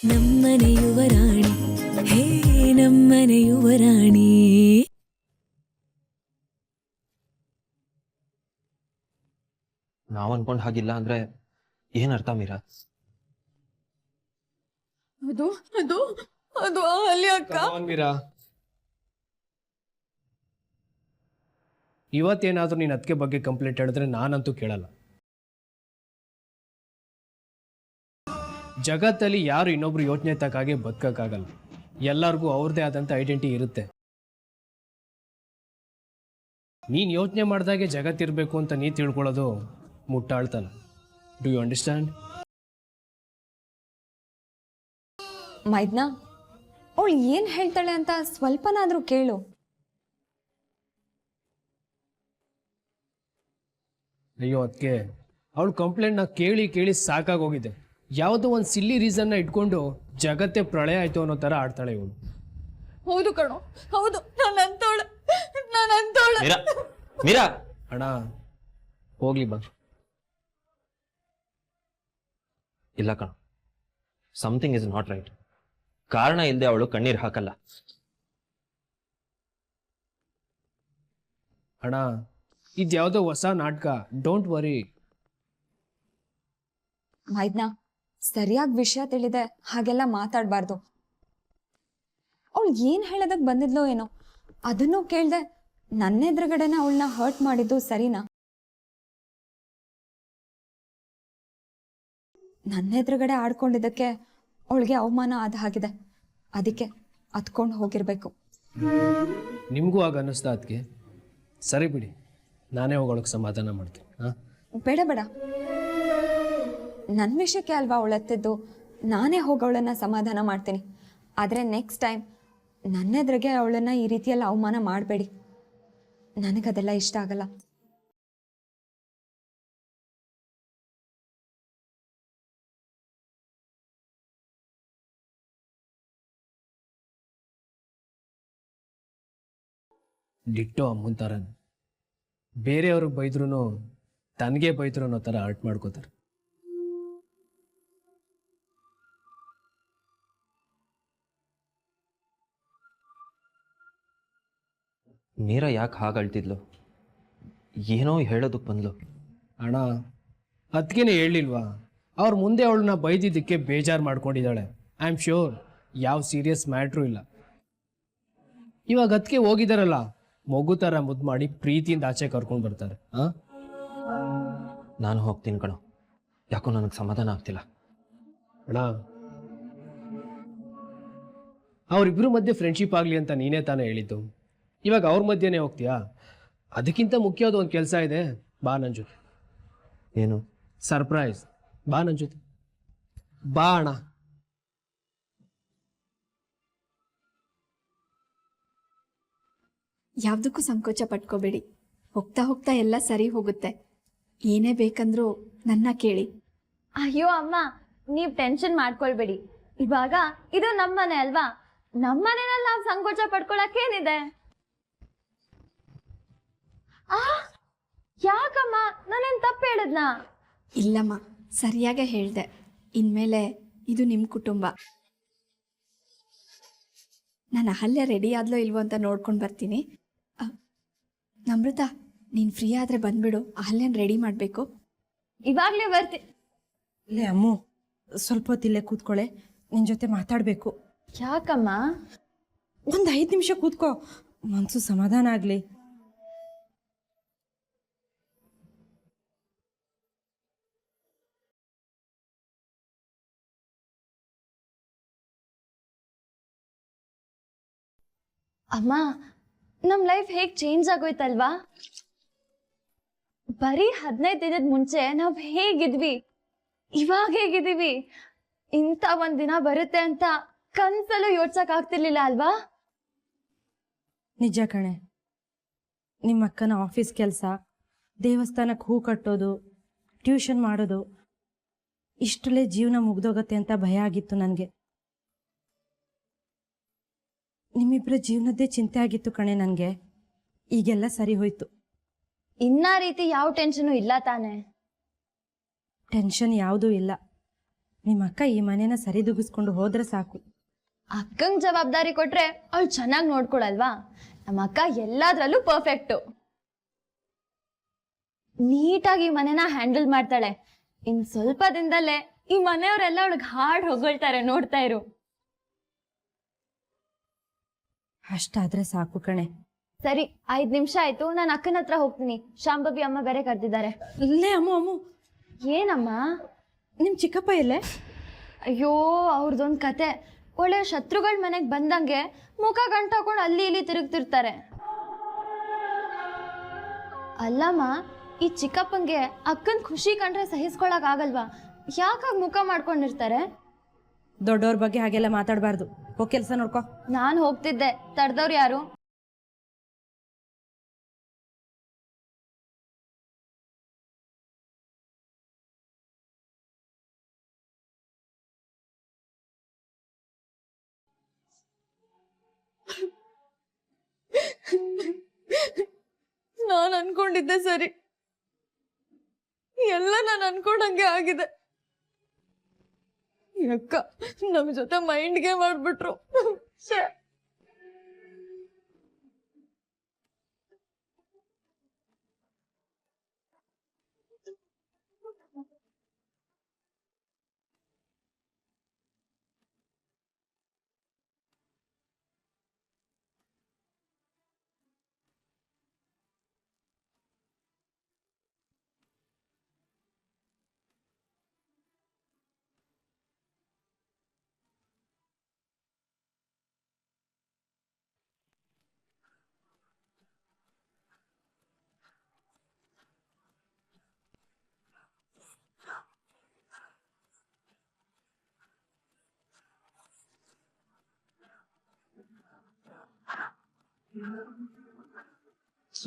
ನಮ್ಮನೆ ಯುವರಾಣಿ ಹೇ ನಮ್ಮನೆ ಯುವರಾಣಿ. ನಾವ್ ಅನ್ಕೊಂಡ್ ಹಾಗಿಲ್ಲ ಅಂದ್ರೆ ಏನರ್ಥ ಮೀರಾ? ಅದು ಅದು ಅದು ಅಲ್ಲಿ ಅಕ್ಕ. ಮೀರಾ, ಇವತ್ತೇನಾದ್ರೂ ನೀನ್ ಅದಕ್ಕೆ ಬಗ್ಗೆ ಕಂಪ್ಲೇಂಟ್ ಹೇಳಿದ್ರೆ ನಾನಂತೂ ಕೇಳಲ್ಲ. ಜಗತ್ತಲ್ಲಿ ಯಾರು ಇನ್ನೊಬ್ರು ಯೋಚನೆ ತಕ್ಕಾಗೆ ಬದುಕಕ್ಕಾಗಲ್ಲ. ಎಲ್ಲರಿಗೂ ಅವ್ರದ್ದೇ ಆದಂಥ ಐಡೆಂಟಿಟಿ ಇರುತ್ತೆ. ನೀನು ಯೋಚನೆ ಮಾಡಿದಾಗೆ ಜಗತ್ತಿರಬೇಕು ಅಂತ ನೀ ತಿಳ್ಕೊಳ್ಳೋದು ಮುಟ್ಟಾಳ್ತನ. Do you understand? ಮೈದ್ನಾ, ಅವಳು ಏನು ಹೇಳ್ತಾಳೆ ಅಂತ ಸ್ವಲ್ಪನಾದರೂ ಕೇಳು. ಅಯ್ಯೋ ಅದಕ್ಕೆ ಅವಳು ಕಂಪ್ಲೇಂಟ್ನ ಕೇಳಿ ಕೇಳಿ ಸಾಕಾಗೋಗಿದೆ. ಯಾವುದೋ ಒಂದು ಸಿಲ್ಲಿ ರೀಸನ್ನ ಇಟ್ಕೊಂಡು ಜಗತ್ತೇ ಪ್ರಳಯ ಆಯಿತು ಅನ್ನೋ ಥರ ಆಡ್ತಾಳೆ ಇವಳು. ಹೌದು ಕಣೋ, ಹೌದು. ನಾನಂತವಳು. ಮೀರಾ ಮೀರಾ ಅಣ್ಣ ಹೋಗ್ಲಿ ಬಾ. ಇಲ್ಲ ಕಣ, ಸಮಥಿಂಗ್ ಇಸ್ ನಾಟ್ ರೈಟ್. ಕಾರಣ ಇಲ್ಲದೆ ಅವಳು ಕಣ್ಣೀರು ಹಾಕಲ್ಲ. ಅಣ್ಣ ಇದ್ಯಾವುದೋ ಹೊಸ ನಾಟಕ, ಡೋಂಟ್ ವರಿ. ಮೈದ್ನಾ, ಸರಿಯಾಗಿ ವಿಷಯ ತಿಳಿದೆ ಹಾಗೆಲ್ಲ ಮಾತಾಡಬಾರ್ದು. ಅವಳು ಏನು ಹೇಳೋದಕ್ಕೆ ಬಂದಿದ್ಲೋ ಏನೋ, ಅದನ್ನೂ ಕೇಳ್ದೆ ನನ್ನ ಎದುರುಗಡೆನ ಅವಳನ್ನ ಹರ್ಟ್ ಮಾಡಿದ್ದು ಸರಿನಾ? ನನ್ನ ಎದುರುಗಡೆ ಆಡ್ಕೊಂಡಿದ್ದಕ್ಕೆ ಅವಳಿಗೆ ಅವಮಾನ ಆದ ಹಾಗಿದೆ. ಅದಕ್ಕೆ ಹತ್ಕೊಂಡು ಹೋಗಿರ್ಬೇಕು. ನಿಮಗೂ ಆಗ ಅನ್ನಿಸ್ತಾ ಅದಕ್ಕೆ? ಸರಿ ಬಿಡಿ, ನಾನೇ ಹೋಗೋಳಕ್ಕೆ ಸಮಾಧಾನ ಮಾಡ್ತೀನಿ. ಹಾಂ ಬೇಡ ಬೇಡ, ನನ್ನ ವಿಷಯಕ್ಕೆ ಅಲ್ವಾ ಅವಳೆತ್ತಿದ್ದು, ನಾನೇ ಹೋಗೋಳನ್ನ ಸಮಾಧಾನ ಮಾಡ್ತೀನಿ. ಆದರೆ ನೆಕ್ಸ್ಟ್ ಟೈಮ್ ನನ್ನ ಎದುರಿಗೆ ಅವಳನ್ನ ಈ ರೀತಿಯೆಲ್ಲ ಅವಮಾನ ಮಾಡಬೇಡಿ. ನನಗದೆಲ್ಲ ಇಷ್ಟ ಆಗಲ್ಲ. ಡಿಟ್ಟೋ ಅಮ್ಮನ ಥರ ಬೇರೆಯವ್ರಿಗೆ ಬೈದ್ರೂ ತನಗೆ ಬೈದ್ರು ಅನ್ನೋ ಥರ ಆರ್ಟ್ ಮಾಡ್ಕೋತಾರೆ. ಮೀರಾ ಯಾಕೆ ಹಾಗಾಳ್ತಿದ್ಲು? ಏನೋ ಹೇಳೋದಕ್ಕೆ ಬಂದ್ಲು. ಅಣ್ಣ ಅದಕ್ಕೇನೆ ಹೇಳಿಲ್ವಾ, ಅವ್ರ ಮುಂದೆ ಅವಳನ್ನ ಬೈದಿದ್ದಕ್ಕೆ ಬೇಜಾರು ಮಾಡ್ಕೊಂಡಿದ್ದಾಳೆ. ಐ ಆಮ್ ಶ್ಯೂರ್ ಯಾವ ಸೀರಿಯಸ್ ಮ್ಯಾಟ್ರೂ ಇಲ್ಲ. ಇವಾಗ ಅದಕ್ಕೆ ಹೋಗಿದಾರಲ್ಲ, ಮಗು ಥರ ಮುದ್ದು ಮಾಡಿ ಪ್ರೀತಿಯಿಂದ ಆಚೆ ಕರ್ಕೊಂಡು ಬರ್ತಾರೆ. ಹಾಂ ನಾನು ಹೋಗ್ತೀನಿ ಕಣೋ, ಯಾಕೋ ನನಗೆ ಸಮಾಧಾನ ಆಗ್ತಿಲ್ಲ. ಅಣ್ಣ ಅವರಿಬ್ಬರು ಮಧ್ಯೆ ಫ್ರೆಂಡ್ಶಿಪ್ ಆಗಲಿ ಅಂತ ನೀನೇ ತಾನೇ ಹೇಳಿದ್ದು. ಇವಾಗ ಅವ್ರ ಮಧ್ಯೆನೇ ಹೋಗ್ತೀಯಾ? ಅದಕ್ಕಿಂತ ಮುಖ್ಯವಾದ ಒಂದು ಕೆಲಸ ಇದೆ, ಬಾ ನನ್ನ ಜೊತೆ. ಏನು? ಸರ್ಪ್ರೈಸ್. ಬಾ ನನ್ನ ಜೊತೆ, ಬಾ ಅಣ್ಣ. ಯಾವುದಕ್ಕೂ ಸಂಕೋಚ ಪಟ್ಕೋಬೇಡಿ. ಹೋಗ್ತಾ ಹೋಗ್ತಾ ಎಲ್ಲ ಸರಿ ಹೋಗುತ್ತೆ. ಏನೇ ಬೇಕಂದ್ರೂ ನನ್ನ ಕೇಳಿ. ಅಯ್ಯೋ ಅಮ್ಮ, ನೀವು ಟೆನ್ಷನ್ ಮಾಡ್ಕೊಳ್ಬೇಡಿ. ಇವಾಗ ಇದು ನಮ್ಮನೆ ಅಲ್ವಾ, ನಮ್ಮನೆಯಲ್ಲಿ ನಾವು ಸಂಕೋಚ ಪಡ್ಕೊಳಕ್ಕೇನಿದೆ? ಯಾಕಮ್ಮ, ನಾನೇನ್ ತಪ್ಪು ಹೇಳಿದ್ನಾ? ಇಲ್ಲಮ್ಮ, ಸರಿಯಾಗೇ ಹೇಳ್ದೆ. ಇನ್ಮೇಲೆ ಇದು ನಿಮ್ಮ ಕುಟುಂಬ. ನಾನು ಅಹಲ್ಯ ರೆಡಿ ಆದ್ಲೋ ಇಲ್ವೋ ಅಂತ ನೋಡ್ಕೊಂಡು ಬರ್ತೀನಿ. ನಮ್ರತಾ, ನೀನು ಫ್ರೀ ಆದರೆ ಬಂದ್ಬಿಡು, ಅಹಲ್ಯನ ರೆಡಿ ಮಾಡಬೇಕು. ಇವಾಗ್ಲೇ ಬರ್ತಿ. ಲೇ ಅಮ್ಮು, ಸ್ವಲ್ಪ ಹೊತ್ತಿಲ್ಲೇ ಕೂತ್ಕೊಳ್ಳೆ, ನಿನ್ನ ಜೊತೆ ಮಾತಾಡಬೇಕು. ಯಾಕಮ್ಮ? ಒಂದು 5 ನಿಮಿಷ ಕೂತ್ಕೋ, ಮನಸ್ಸು ಸಮಾಧಾನ ಆಗಲಿ. ಅಮ್ಮ, ನಮ್ ಲೈಫ್ ಹೇಗ್ ಚೇಂಜ್ ಆಗೋಯ್ತಲ್ವಾ? ಬರೀ 15 ದಿನದ ಮುಂಚೆ ನಾವ್ ಹೇಗಿದ್ವಿ, ಇವಾಗ ಹೇಗಿದೀವಿ. ಇಂಥ ಒಂದ್ ದಿನ ಬರುತ್ತೆ ಅಂತ ಕನ್ಸಲ್ಲೂ ಯೋಚಿಸಕ್ ಆಗ್ತಿರ್ಲಿಲ್ಲ ಅಲ್ವಾ? ನಿಜ ಕಣೆ, ನಿಮ್ಮ ಅಕ್ಕನ ಆಫೀಸ್ ಕೆಲಸ, ದೇವಸ್ಥಾನಕ್ಕೆ ಹೂ ಕಟ್ಟೋದು, ಟ್ಯೂಷನ್ ಮಾಡೋದು, ಇಷ್ಟರಲ್ಲೇ ಜೀವನ ಮುಗ್ದೋಗತ್ತೆ ಅಂತ ಭಯ ಆಗಿತ್ತು ನನಗೆ. ನಿಮ್ಮಿಬ್ಬರ ಜೀವನದ್ದೇ ಚಿಂತೆ ಆಗಿತ್ತು ಕಣೆ ನನಗೆ. ಈಗೆಲ್ಲ ಸರಿ ಹೋಯ್ತು. ಇನ್ನ ರೀತಿ ಯಾವ ಟೆನ್ಷನು ಇಲ್ಲ ತಾನೆ? ಟೆನ್ಷನ್ ಯಾವುದೂ ಇಲ್ಲ. ನಿಮ್ಮ ಅಕ್ಕ ಈ ಮನೇನ ಸರಿದೂಗಿಸ್ಕೊಂಡು ಹೋದ್ರೆ ಸಾಕು. ಅಕ್ಕಂಗ್ ಜವಾಬ್ದಾರಿ ಕೊಟ್ರೆ ಅವಳು ಚೆನ್ನಾಗಿ ನೋಡ್ಕೊಳಲ್ವಾ? ನಮ್ಮ ಅಕ್ಕ ಎಲ್ಲಾದ್ರಲ್ಲೂ ಪರ್ಫೆಕ್ಟು. ನೀಟಾಗಿ ಈ ಮನೆನ ಹ್ಯಾಂಡಲ್ ಮಾಡ್ತಾಳೆ. ಇನ್ ಸ್ವಲ್ಪ ದಿನದಲ್ಲೇ ಈ ಮನೆಯವರೆಲ್ಲ ಅವಳಿಗೆ ಹಾಡ್ ಹೊಗಳ್ತಾರೆ, ನೋಡ್ತಾ ಇರು. ಅಷ್ಟಾದ್ರೆ ಸಾಕು ಕಣೆ. ಸರಿ, 5 ನಿಮಿಷ ಆಯ್ತು, ನಾನು ಅಕ್ಕನ ಹತ್ರ ಹೋಗ್ತೀನಿ. ಶಾಂಭವಿ ಅಮ್ಮ ಬೇರೆ ಕರೆದಿದ್ದಾರೆ. ಇಲ್ಲೇ ಅಮ್ಮು ಏನಮ್ಮ? ನಿಮ್ಮ ಚಿಕ್ಕಪ್ಪ ಎಲ್ಲೇ? ಅಯ್ಯೋ, ಅವ್ರದ್ದೊಂದು ಕತೆ. ಒಳ್ಳೆ ಶತ್ರುಗಳ ಮನೆಗೆ ಬಂದಂಗೆ ಮುಖ ಗಂಟಾಕೊಂಡು ಅಲ್ಲಿ ಇಲ್ಲಿ ತಿರುಗ್ತಿರ್ತಾರೆ. ಅಲ್ಲಮ್ಮ, ಈ ಚಿಕ್ಕಪ್ಪಂಗೆ ಅಕ್ಕನ ಖುಷಿ ಕಂಡ್ರೆ ಸಹಿಸ್ಕೊಳಕ್ ಆಗಲ್ವಾ? ಯಾಕಾಗ ಮುಖ ಮಾಡ್ಕೊಂಡಿರ್ತಾರೆ? ದೊಡ್ಡವ್ರ ಬಗ್ಗೆ ಹಾಗೆಲ್ಲ ಮಾತಾಡಬಾರ್ದು. ಹೋಗಿ ಕೆಲಸ ನೋಡ್ಕೊ. ನಾನು ಹೋಗ್ತಿದ್ದೆ, ತಡ್ದವ್ರು ಯಾರು? ನಾನು ಅನ್ಕೊಂಡಿದ್ದೆ ಸರಿ, ಎಲ್ಲ ನಾನು ಅನ್ಕೊಂಡಂಗೆ ಆಗಿದೆ. ಅಕ್ಕ ನಮ್ ಜೊತೆ ಮೈಂಡ್ ಗೇಮ್ ಆಡ್ಬಿಟ್ರು.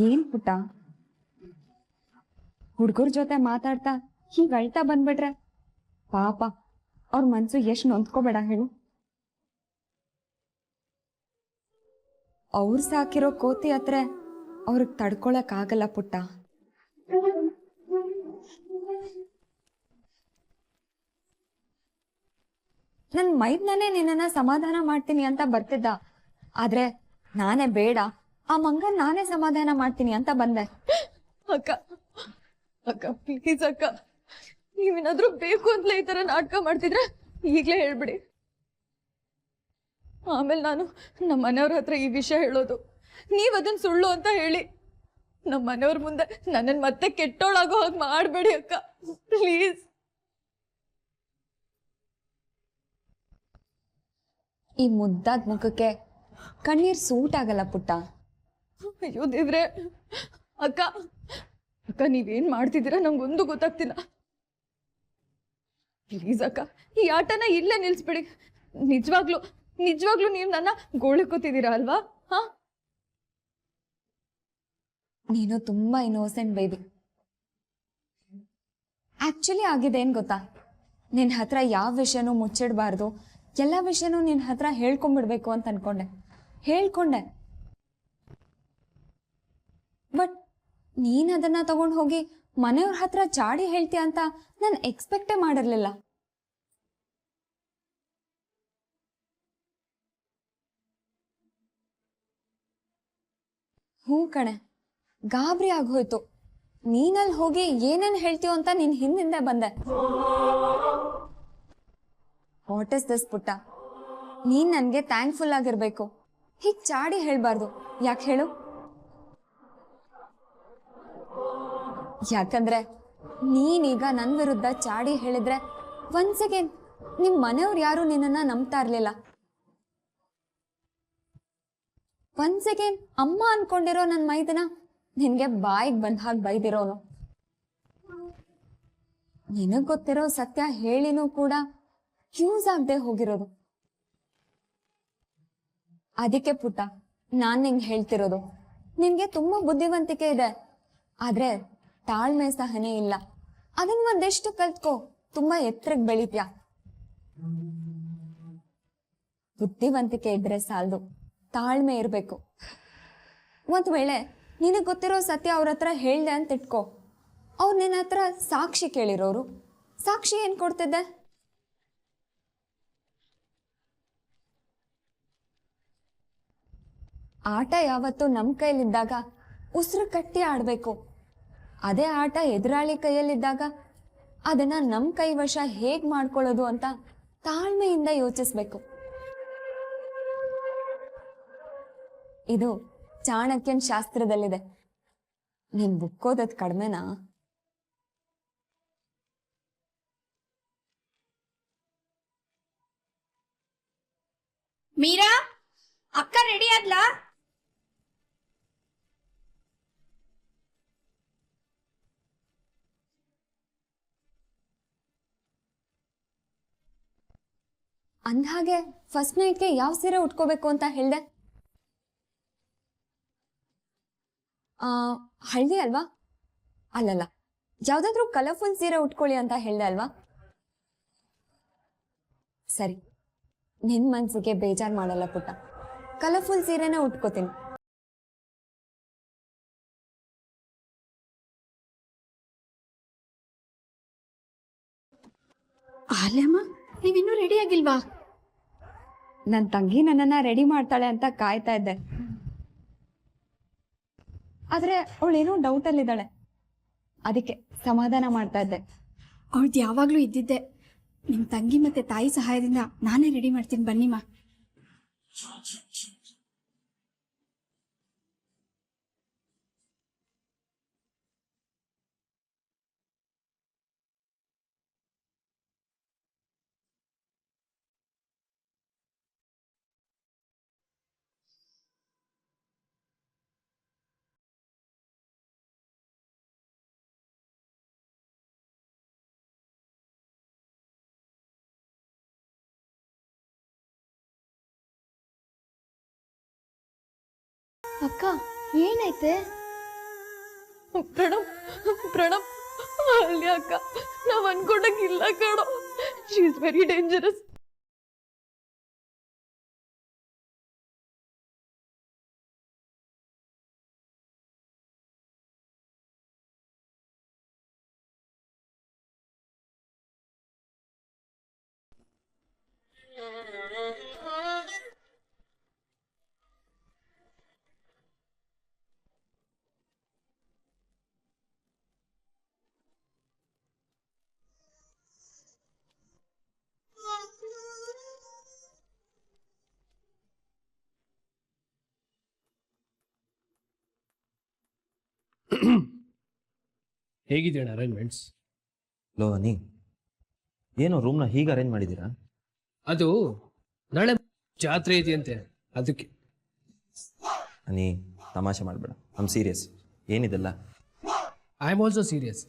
ಏನ್ ಪುಟ್ಟ, ಹುಡ್ಗರ ಜೊತೆ ಮಾತಾಡ್ತಾ ಹೀಗ್ ಅಳ್ತಾ ಬಂದ್ಬಿಟ್ರೆ ಪಾಪ ಅವ್ರ ಮನ್ಸು ಎಷ್ಟ್ ನೊಂದ್ಕೋಬೇಡ ಹೇಳು. ಅವ್ರು ಸಾಕಿರೋ ಕೋತಿ ಹತ್ರ ಅವ್ರಿಗೆ ತಡ್ಕೊಳಕ್ ಆಗಲ್ಲ ಪುಟ್ಟ. ನನ್ ಮೈದ್ನೇ ನಿನ್ನನ್ನ ಸಮಾಧಾನ ಮಾಡ್ತೀನಿ ಅಂತ ಬರ್ತಿದ್ದ, ಆದ್ರೆ ನಾನೇ ಬೇಡ, ಆ ಮಂಗನ್ ನಾನೇ ಸಮಾಧಾನ ಮಾಡ್ತೀನಿ ಅಂತ ಬಂದೆ. ಅಕ್ಕ ಅಕ್ಕ ಪ್ಲೀಸ್ ಅಕ್ಕ, ನೀವೇನಾದ್ರೂ ಬೇಕು ಅಂತಲೇ ಈ ತರ ನಾಟಕ ಮಾಡ್ತಿದ್ರೆ ಈಗ್ಲೇ ಹೇಳ್ಬಿಡಿ. ಆಮೇಲೆ ನಾನು ನಮ್ಮ ಮನೆಯವ್ರ ಹತ್ರ ಈ ವಿಷಯ ಹೇಳೋದು, ನೀವ್ ಅದನ್ನ ಸುಳ್ಳು ಅಂತ ಹೇಳಿ ನಮ್ಮ ಮನೆಯವ್ರ ಮುಂದೆ ನನ್ನನ್ ಮತ್ತೆ ಕೆಟ್ಟೋಳಾಗೋ ಹಾಗೆ ಮಾಡಬೇಡಿ ಅಕ್ಕ, ಪ್ಲೀಸ್. ಈ ಮುದ್ದಾದ ಮುಖಕ್ಕೆ ಕಣ್ಣೀರ್ ಸೂಟ್ ಆಗಲ್ಲ ಪುಟ್ಟ. ಅಯ್ಯೋ ದೇವ್ರೆ, ಅಕ್ಕ ಅಕ್ಕ ನೀವೇನ್ ಮಾಡ್ತಿದ್ದೀರಾ ನಂಗೊಂದು ಗೊತ್ತಾಗ್ತಿಲ್ಲ. ಪ್ಲೀಸ್ ಅಕ್ಕ, ಈ ಆಟನ ಇಲ್ಲೇ ನಿಲ್ಸ್ಬಿಡಿ. ನಿಜವಾಗ್ಲು ನಿಜವಾಗ್ಲು ನೀವು ನನ್ನ ಗೋಳಿಕೋತಿದ್ದೀರಾ ಅಲ್ವಾ? ಹಾ, ನೀನು ತುಂಬಾ ಇನ್ನೋಸೆಂಟ್ ಬೇಬಿ. ಆಕ್ಚುಲಿ ಆಗಿದೆ ಏನ್ ಗೊತ್ತಾ, ನಿನ್ ಹತ್ರ ಯಾವ ವಿಷಯನೂ ಮುಚ್ಚಿಡ್ಬಾರ್ದು, ಎಲ್ಲ ವಿಷಯನೂ ನಿನ್ ಹತ್ರ ಹೇಳ್ಕೊಂಡ್ಬಿಡ್ಬೇಕು ಅಂತ ಹೇಳ್ಕೊಂಡೆ. ಬಟ್ ನೀನ್ ಅದನ್ನ ತಗೊಂಡ್ ಹೋಗಿ ಮನೆಯವ್ರ ಹತ್ರ ಚಾಡಿ ಹೇಳ್ತೀಯ ಅಂತ ನಾನು ಎಕ್ಸ್ಪೆಕ್ಟೇ ಮಾಡಿರ್ಲಿಲ್ಲ. ಹ್ಞೂ ಕಣೆ, ಗಾಬರಿ ಆಗೋಯ್ತು. ನೀನಲ್ಲಿ ಹೋಗಿ ಏನೇನು ಹೇಳ್ತೀಯೋ ಅಂತ ನೀನ್ ಹಿಂದೆ ಬಂದೆ. ವಾಟ್ ಇಸ್ ದಿಸ್ ಪುಟ್ಟ, ನೀನ್ ನನ್ಗೆ ಥ್ಯಾಂಕ್ಫುಲ್ ಆಗಿರ್ಬೇಕು, ಹೀಗ್ ಚಾಡಿ ಹೇಳ್ಬಾರ್ದು. ಯಾಕೆ ಹೇಳು? ಯಾಕಂದ್ರೆ ನೀನೀಗ ನನ್ ವಿರುದ್ಧ ಚಾಡಿ ಹೇಳಿದ್ರೆ ಒಂದ್ ಸೆಕೆಂಡ್ ನಿಮ್ ಮನೆಯವ್ರು ಯಾರು ನಿನ್ನನ್ನ ನಂಬ್ತಾ ಇರ್ಲಿಲ್ಲ. ಒಂದ್ ಸೆಕೆಂಡ್ ಅಮ್ಮ ಅನ್ಕೊಂಡಿರೋ ನನ್ ಮೈದನ ನಿನ್ಗೆ ಬಾಯಿಗೆ ಬಂದ ಹಾಗೆ ಬೈದಿರೋನು. ನಿನಗ್ ಗೊತ್ತಿರೋ ಸತ್ಯ ಹೇಳಿನೂ ಕೂಡ ಯೂಸ್ ಆಗದೆ ಹೋಗಿರೋದು. ಅದಕ್ಕೆ ಪುಟ್ಟ ನಾನ್ ನಿಂಗೆ ಹೇಳ್ತಿರೋದು, ನಿನ್ಗೆ ತುಂಬಾ ಬುದ್ಧಿವಂತಿಕೆ ಇದೆ, ಆದ್ರೆ ತಾಳ್ಮೆ ಸಹನೆ ಇಲ್ಲ. ಅದನ್ನ ಒಂದೆಷ್ಟು ಕಲ್ತ್ಕೋ, ತುಂಬಾ ಎತ್ತರಕ್ಕೆ ಬೆಳಿತ್ಯಾ. ಬುದ್ಧಿವಂತಿಕೆ ಇದ್ರೆ ಸಾಲದು, ತಾಳ್ಮೆ ಇರ್ಬೇಕು. ಒಂದ್ ವೇಳೆ ನಿನಗ್ ಗೊತ್ತಿರೋ ಸತ್ಯ ಅವ್ರ ಹತ್ರ ಹೇಳ್ದೆ ಅಂತ ಇಟ್ಕೋ, ಅವ್ರು ನಿನ್ನ ಹತ್ರ ಸಾಕ್ಷಿ ಕೇಳಿರೋರು, ಸಾಕ್ಷಿ ಏನ್ ಕೊಡ್ತಿದ್ದೆ? ಆಟ ಯಾವತ್ತೂ ನಮ್ಮ ಕೈಯಲ್ಲಿದ್ದಾಗ ಉಸಿರು ಕಟ್ಟಿ ಆಡಬೇಕು. ಅದೇ ಆಟ ಎದುರಾಳಿ ಕೈಯಲ್ಲಿದ್ದಾಗ ಅದನ್ನ ನಮ್ಮ ಕೈವಶ ಹೇಗೆ ಮಾಡ್ಕೊಳ್ಳೋದು ಅಂತ ತಾಳ್ಮೆಯಿಂದ ಯೋಚಿಸ್ಬೇಕು. ಇದು ಚಾಣಕ್ಯನ್ ಶಾಸ್ತ್ರದಲ್ಲಿದೆ. ನೀನ್ ಬುಕ್ ಓದೋದ್ ಕಡಿಮೆನಾ? ಮೀರಾ, ಅಕ್ಕ ರೆಡಿ ಆದ್ಲಾ? ಅಂದ್ಹಾಗೆ ಫಸ್ಟ್ ನೈಟ್ಗೆ ಯಾವ ಸೀರೆ ಉಟ್ಕೋಬೇಕು ಅಂತ ಹೇಳ್ದೆ? ಹಳದಿ ಅಲ್ವಾ? ಅಲ್ಲಲ್ಲ, ಯಾವ್ದಾದ್ರೂ ಕಲರ್ಫುಲ್ ಸೀರೆ ಉಟ್ಕೊಳ್ಳಿ ಅಂತ ಹೇಳ್ದೆ ಅಲ್ವಾ? ಸರಿ, ನಿನ್ ಮನ್ಸಿಗೆ ಬೇಜಾರ್ ಮಾಡಲ್ಲ ಪುಟ್ಟ, ಕಲರ್ಫುಲ್ ಸೀರೆನ ಉಟ್ಕೋತೀನಿ. ಅಲ್ಲಮ್ಮ, ನೀವಿನ್ನೂ ರೆಡಿ ಆಗಿಲ್ವಾ? ನನ್ನ ತಂಗಿ ನನ್ನನ್ನ ರೆಡಿ ಮಾಡ್ತಾಳೆ ಅಂತ ಕಾಯ್ತಾ ಇದ್ದೆ. ಆದ್ರೆ ಅವಳೇನೋ ಡೌಟಲ್ಲಿದ್ದಾಳೆ, ಅದಕ್ಕೆ ಸಮಾಧಾನ ಮಾಡ್ತಾ ಇದ್ದೆ. ಅವಳ್ದು ಯಾವಾಗಲೂ ಇದ್ದಿದ್ದೆ. ನಿಮ್ಮ ತಂಗಿ ಮತ್ತೆ ತಾಯಿ ಸಹಾಯದಿಂದ ನಾನೇ ರೆಡಿ ಮಾಡ್ತೀನಿ, ಬನ್ನಿಮ್ಮ. ಅಕ್ಕ ಏನೈತೆ? ಪ್ರಣಮ್ ಪ್ರಣಮ್ ಅಲ್ಲಿ ಅಕ್ಕ, ನಾವ್ ಅನ್ಕೊಂಡಂಗಿಲ್ಲ ಕಣೋ. She is very dangerous. ಹೇಗಿದೆ ಅರೇಂಜ್ಮೆಂಟ್ಸ್? ಲೋ ಅನಿ, ಏನು ರೂಮ್ನ ಹೀಗೆ ಅರೇಂಜ್ ಮಾಡಿದ್ದೀರಾ? ಅದು ನಾಳೆ ಜಾತ್ರೆ ಇದೆಯಂತೆ, ಅದಕ್ಕೆ. ಅನಿ, ತಮಾಷೆ ಮಾಡಬೇಡ, ಐ ಆಮ್ ಸೀರಿಯಸ್. ಏನಿದೆಲ್ಲ? I am also serious.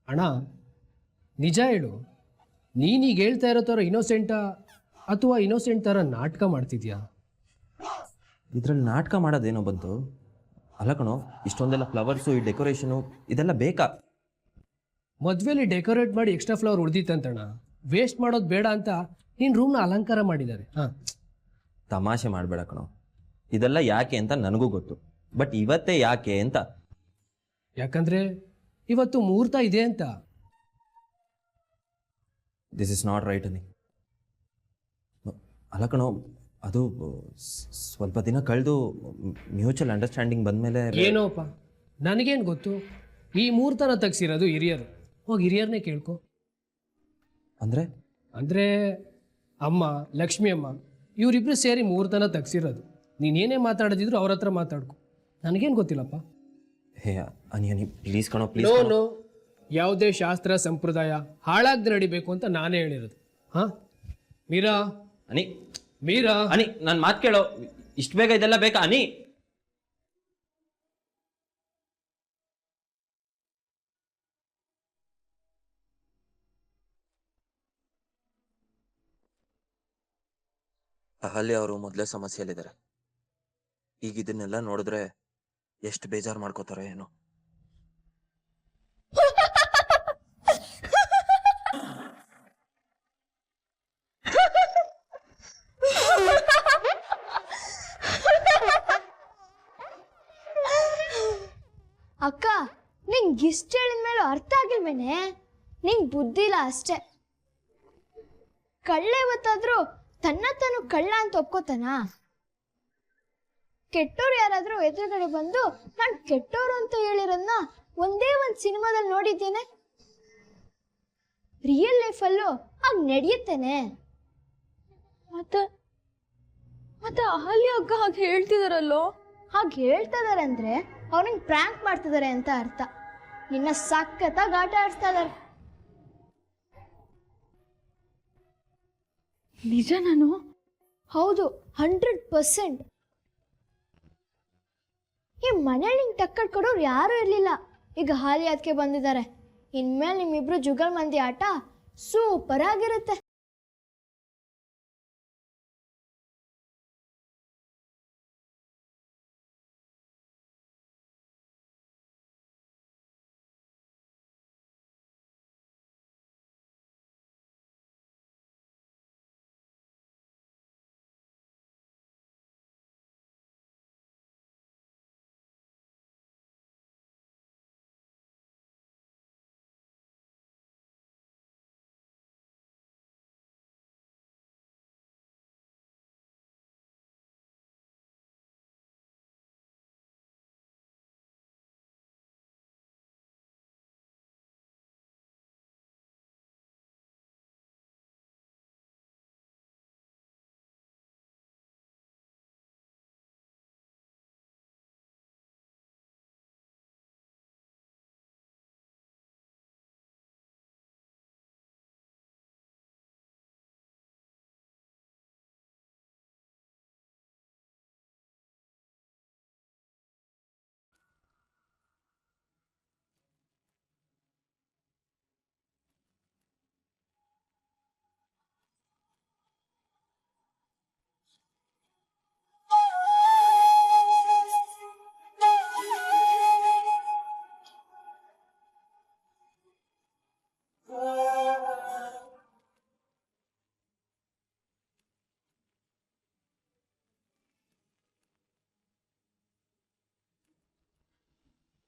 ಅಣ್ಣ, ನಿಜ ಹೇಳು, ನೀನೀಗ ಹೇಳ್ತಾ ಇರೋ ಥರ ಇನ್ನೋಸೆಂಟಾ ಅಥವಾ ಇನ್ನೋಸೆಂಟ್ ಥರ ನಾಟಕ ಮಾಡ್ತಿದ್ಯಾ? ಇದರಲ್ಲಿ ನಾಟಕ ಮಾಡೋದೇನೋ ಬಂತು? ಅಲ್ಲ ಕಣೋ, ಇಷ್ಟೊಂದೆಲ್ಲ ಫ್ಲವರ್ಸು, ಈ ಡೆಕೋರೇಷನು ಇದೆಲ್ಲ ಬೇಕಾ? ಮದುವೆಲಿ ಡೆಕೋರೇಟ್ ಮಾಡಿ ಎಕ್ಸ್ಟ್ರಾ ಫ್ಲವರ್ ಉಳಿದಿತ್ತಂತಣ್ಣ, ವೇಸ್ಟ್ ಮಾಡೋದು ಬೇಡ ಅಂತ ನಿನ್ನ ರೂಮ್ನ ಅಲಂಕಾರ ಮಾಡಿದ್ದಾರೆ. ಹಾಂ, ತಮಾಷೆ ಮಾಡಬೇಡ ಕಣೋ. ಇದೆಲ್ಲ ಯಾಕೆ ಅಂತ ನನಗೂ ಗೊತ್ತು, ಬಟ್ ಇವತ್ತೇ ಯಾಕೆ ಅಂತ. ಯಾಕಂದರೆ ಇವತ್ತು ಮುಹೂರ್ತ ಇದೆ ಅಂತ. ದಿಸ್ ಇಸ್ ನಾಟ್ ರೈಟ್ ಅನಿ. ಅಲ್ಲ ಕಣೋ, ಅದು ಸ್ವಲ್ಪ ದಿನ ಕಳೆದು ಮ್ಯೂಚುವಲ್ ಅಂಡರ್ಸ್ಟ್ಯಾಂಡಿಂಗ್ ಬಂದಮೇಲೆ. ಏನೋಪ್ಪ, ನನಗೇನು ಗೊತ್ತು? ಈ ಮುಹೂರ್ತನ ತೆಗ್ಸಿರೋದು ಹಿರಿಯರು, ಹೋಗಿ ಹಿರಿಯರನ್ನೇ ಕೇಳ್ಕೊ. ಅಂದರೆ ಅಮ್ಮ, ಲಕ್ಷ್ಮಿ ಅಮ್ಮ ಇವರಿಬ್ರು ಸೇರಿ ಮುಹೂರ್ತನ ತೆಗ್ಸಿರೋದು. ನೀನೇನೇ ಮಾತಾಡೋದಿದ್ರು ಅವ್ರ ಹತ್ರ ಮಾತಾಡ್ಕೊ, ನನಗೇನು ಗೊತ್ತಿಲ್ಲಪ್ಪ. ಹೇ ಅನಿ ಅನಿ, ಪ್ಲೀಸ್ ಕಣೋ, ಪ್ಲೀಸ್. ನೋ, ಯಾವುದೇ ಶಾಸ್ತ್ರ ಸಂಪ್ರದಾಯ ಹಾಳಾಗ್ದೆ ನಡಿಬೇಕು ಅಂತ ನಾನೇ ಹೇಳಿರೋದು. ಹಾಂ ಮೀರಾ, ಅನಿ ಮೀರಾ, ಅನಿ ನನ್ನ ಮಾತು ಕೇಳೋ. ಇಷ್ಟು ಬೇಗ ಇದೆಲ್ಲ ಬೇಕಾ ಅನಿ? ಅಹಲ್ಯ ಅವರು ಮೊದಲೇ ಸಮಸ್ಯೆಯಲ್ಲಿದ್ದಾರೆ. ಈಗ ಇದನ್ನೆಲ್ಲ ನೋಡಿದ್ರೆ ಎಷ್ಟು ಬೇಜಾರು ಮಾಡ್ಕೋತಾರೋ ಏನೋ. ಅಕ್ಕ, ನಿಂಗೆ ಇಷ್ಟ ಹೇಳಿದ ಮೇಲೆ ಅರ್ಥ ಆಗಿಲ್ವೇನೆ? ನಿಂಗೆ ಬುದ್ಧಿ ಇಲ್ಲ ಅಷ್ಟೇ. ಕಳ್ಳ ಇವತ್ತಾದ್ರೂ ತನ್ನ ತಾನು ಕಳ್ಳ ಅಂತ ಒಪ್ಕೋತಾನ? ಕೆಟ್ಟೋರು ಯಾರಾದ್ರೂ ಎದುರುಗಡೆ ಬಂದು ನಾನು ಕೆಟ್ಟೋರು ಅಂತ ಹೇಳಿರೋದನ್ನ ಒಂದೇ ಒಂದು ಸಿನಿಮಾದಲ್ಲಿ ನೋಡಿದ್ದೇನೆ. ರಿಯಲ್ ಲೈಫಲ್ಲೂ ಹಾಗೆ ನಡೆಯುತ್ತೇನೆ. ಮತ್ತೆ ಮತ್ತೆ ಅಹಲ್ಯ ಅಕ್ಕ ಹಾಗೆ ಹೇಳ್ತಿದಾರಲ್ಲೋ? ಹಾಗೆ ಹೇಳ್ತಾ ಇದಾರೆ ಅಂದ್ರೆ ಅವ್ನಿಗೆ ಪ್ರ್ಯಾಂಕ್ ಮಾಡ್ತಿದ್ದಾರೆ ಅಂತ ಅರ್ಥ. ನಿನ್ನ ಸಖತ್ತಾಗಿ ಆಟ ಆಡ್ತಾ ಇದಾರೆ. ನಿಜ ನಾನು? ಹೌದು, 100%. ಈ ಮನೇಲಿ ನಿಂಗೆ ಟಕ್ಕರ್ ಕೊಡೋರು ಯಾರೂ ಇರಲಿಲ್ಲ. ಈಗ ಹಾಲಿ ಅದಕ್ಕೆ ಬಂದಿದ್ದಾರೆ. ಇನ್ಮೇಲೆ ನಿಮ್ಮಿಬ್ರು ಜುಗಲ್ ಮಂದಿ ಆಟ ಸೂಪರ್ ಆಗಿರುತ್ತೆ.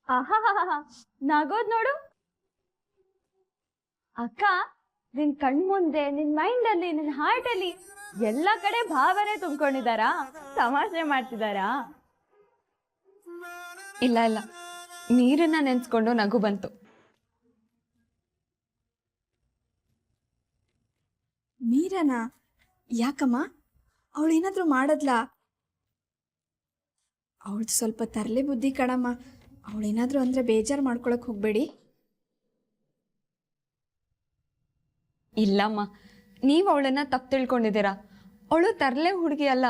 ಆಹಾ, ನಗೋದ್ ನೋಡು ಅಕ್ಕ. ನಿನ್ ಕಣ್ಮುಂದೆ, ನಿನ್ ಮೈಂಡ್ ಅಲ್ಲಿ, ನಿನ್ ಹಾರ್ಟ್ ಅಲ್ಲಿ ಎಲ್ಲ ಕಡೆ ಭಾವನೆ ತುಂಬ್ಕೊಂಡಿದಾರಾ? ತಮಾಷೆ ಮಾಡ್ತಿದಾರಾ? ಇಲ್ಲ ಇಲ್ಲ, ನೀರನ್ನ ನೆನ್ಸ್ಕೊಂಡು ನಗು ಬಂತು. ಮೀರಾನಾ? ಯಾಕಮ್ಮ? ಅವಳೇನಾದ್ರೂ ಮಾಡದ್ಲಾ? ಅವಳ್ದು ಸ್ವಲ್ಪ ತರಲೆ ಬುದ್ಧಿ ಕಣಮ್ಮ. ಅವಳೇನಾದ್ರೂ ಅಂದ್ರೆ ಬೇಜಾರು ಮಾಡ್ಕೊಳಕ್ ಹೋಗ್ಬೇಡಿ. ಇಲ್ಲಮ್ಮ, ನೀವು ಅವಳನ್ನ ತಪ್ಪು ತಿಳ್ಕೊಂಡಿದ್ದೀರಾ. ಅವಳು ತರಲೆ ಹುಡುಗಿ ಅಲ್ಲ.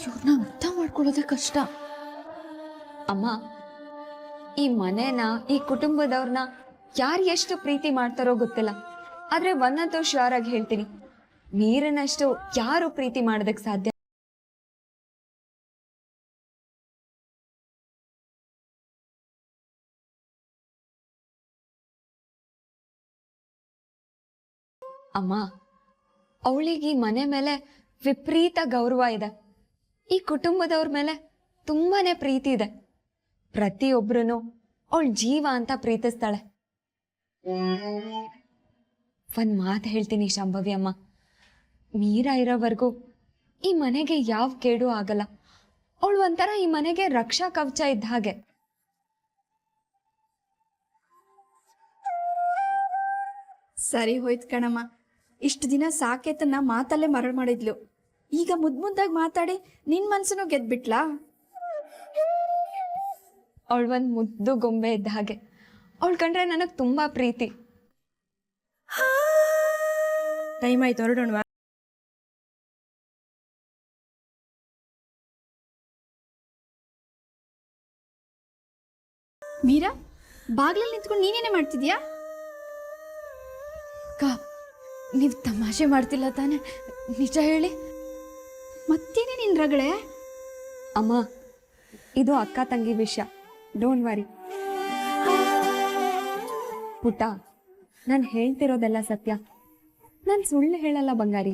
ಇವ್ರನ್ನ ಅರ್ಥ ಮಾಡ್ಕೊಳ್ಳೋದೇ ಕಷ್ಟ. ಅಮ್ಮ, ಈ ಮನೇನ, ಈ ಕುಟುಂಬದವ್ರನ್ನ ಯಾರು ಎಷ್ಟು ಪ್ರೀತಿ ಮಾಡ್ತಾರೋ ಗೊತ್ತಿಲ್ಲ. ಆದ್ರೆ ಒಂದಂತೂ ಶ್ಯೂರ್ ಆಗಿ ಹೇಳ್ತೀನಿ, ನೀರನ್ನಷ್ಟು ಯಾರು ಪ್ರೀತಿ ಮಾಡೋದಕ್ಕೆ ಸಾಧ್ಯ. ಅಮ್ಮ, ಅವಳಿಗೆ ಈ ಮನೆ ಮೇಲೆ ವಿಪರೀತ ಗೌರವ ಇದೆ. ಈ ಕುಟುಂಬದವ್ರ ಮೇಲೆ ತುಂಬಾನೇ ಪ್ರೀತಿ ಇದೆ. ಪ್ರತಿಯೊಬ್ರು ಅವಳ ಜೀವ ಅಂತ ಪ್ರೀತಿಸ್ತಾಳೆ. ಒಂದ್ ಮಾತು ಹೇಳ್ತೀನಿ ಶಾಂಭವಿ ಅಮ್ಮ, ಮೀರಾ ಇರೋವರೆಗೂ ಈ ಮನೆಗೆ ಯಾವ ಕೇಡು ಆಗಲ್ಲ. ಅವಳು ಒಂಥರ ಈ ಮನೆಗೆ ರಕ್ಷಾ ಕವಚ ಇದ್ದ ಹಾಗೆ. ಸರಿ ಹೋಯ್ತು ಕಣಮ್ಮ. ಇಷ್ಟು ದಿನ ಸಾಕೇತನ್ನ ಮಾತಲ್ಲೇ ಮರಳು ಮಾಡಿದ್ಲು. ಈಗ ಮುದ್ದಾಗಿ ಮಾತಾಡಿ ನಿನ್ ಮನ್ಸನ್ನು ಗೆದ್ಬಿಟ್ಲಾ? ಅವಳು ಒಂದ್ ಮುದ್ದು ಗೊಂಬೆ ಇದ್ದ ಹಾಗೆ. ಅವಳು ಕಂಡ್ರೆ ನನಗೆ ತುಂಬಾ ಪ್ರೀತಿ. ಟೈಮ್ ಆಯ್ತು, ಹೊರಡೋಣ. ಮೀರಾ, ಬಾಗ್ಲಲ್ಲಿ ನಿಂತ್ಕೊಂಡು ನೀನೇನೆ ಮಾಡ್ತಿದ್ಯಾ? ಅಕ್ಕ, ನೀವು ತಮಾಷೆ ಮಾಡ್ತಿಲ್ಲ ತಾನೆ? ನಿಜ ಹೇಳಿ. ಮತ್ತೇನೆ ನಿನ್ ರಗಳೆ? ಅಮ್ಮ, ಇದು ಅಕ್ಕ ತಂಗಿ ವಿಷಯ, ಡೋಂಟ್ ವರಿ. ಪುಟ್ಟ, ನಾನು ಹೇಳ್ತಿರೋದೆಲ್ಲ ಸತ್ಯ. ನಾನು ಸುಳ್ಳು ಹೇಳಲ್ಲ ಬಂಗಾರಿ.